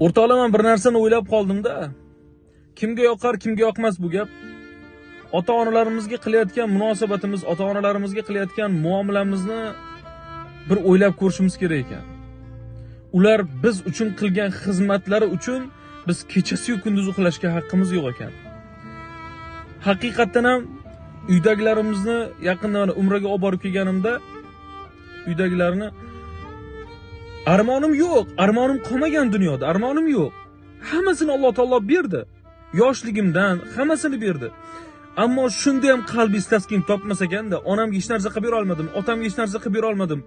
O'rtoqlar, bir narsani o'ylab qoldim-da. Kimga yoqar, kimga yoqmas bu gap? Ota-onalarimizga qilayotgan munosabatimiz, ota-onalarimizga qilayotgan muomalamizni bir o'ylab ko'rishimiz kerak ekan. Ular biz uchun qilgan xizmatlari uchun biz kechasi-yu kunduzi uxlashga haqqimiz yo'q ekan. Haqiqatan ham uydagilarimizni yaqinda mana umraga olib borib kelganimda uydagilarni armonim yo'q, armonim qolmagan dunyoda, armonim yo'q. Hammasini Alloh taolo berdi. Yoshligimdan hammasini berdi. Ammo shunda ham qalbingiz taskin topmas ekanda, onamga hech narsa qilib bera olmadim, otamga hech narsa qilib bera olmadim.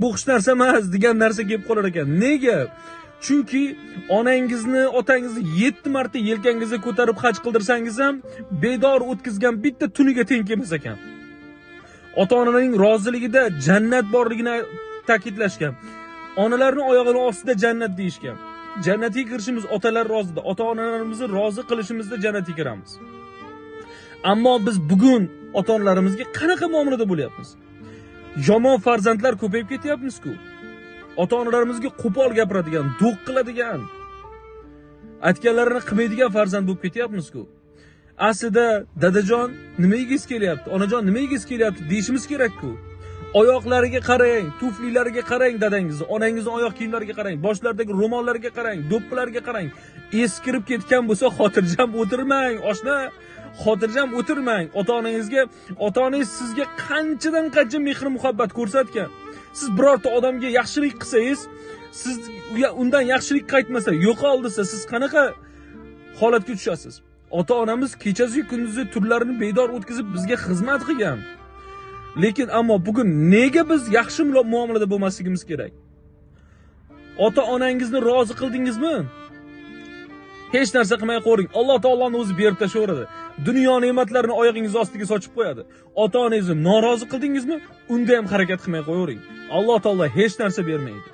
Bu hech narsa emas degan narsa kelib qolar ekan. Nega? Chunki onangizni, otangizni 7 marta yelkangizga ko'tarib haj qildirsangiz ham bedor o'tkazgan bitta tuniga teng kelmas ekan. Ota-onaning roziligida jannat borligini ta'kidlashgan. Onalarning oyog'ining ostida jannat deyishgan. Jannatga kirishimiz otalar rozida, ota-onalarimizni rozi qilishimizda jannatga kiramiz. Ammo biz bugun ota-onalarimizga qanaqa muomalada bo'lyapmiz? Yomon farzandlar ko'payib ketyapmiz-ku. Ota-onalarimizga qo'pol gapiradigan, do'q qiladigan, aytganlarini qilmaydigan farzand bo'lib ketyapmiz-ku. Aslida dadajon nima yegiz kelyapti, onajon nima yegiz kelyapti deyishimiz kerak-ku. Oyoqlariga qarang, tuflilariga qarang dadangizni, onangizning oyoq kiyimlariga qarang, boshlaridagi ro'mollariga qarang, do'ppilariga qarang. Eskirib ketgan bo'lsa xotirjam o'tirmang, oshna. Xotirjam o'tirmang. Ota-onangizga, ota-onangiz sizga qanchadan qancha mehr muhabbat ko'rsatgan. Siz birorta odamga yaxshilik qilsangiz, siz undan yaxshilik qaytmasa, yo'qol desa, siz qanaqa holatga tushasiz? Ota-onamiz kechasi kunduzi turlarini bedor o'tkazib bizga xizmat qilgan. Lekin ammo bugun nega biz yaxshi muomalada bo'lmasligimiz kerak? Ota-onangizni rozi qildingizmi? Hech narsa qilmay qo'ying. Alloh taoloning o'zi berib tashaveradi. Dunyo ne'matlarini oyog'ingiz ostiga sochib qo'yadi. Ota-onangizni norozi qildingizmi? Unda ham harakat qilmay qo'yavering. Alloh taolo hech narsa bermaydi.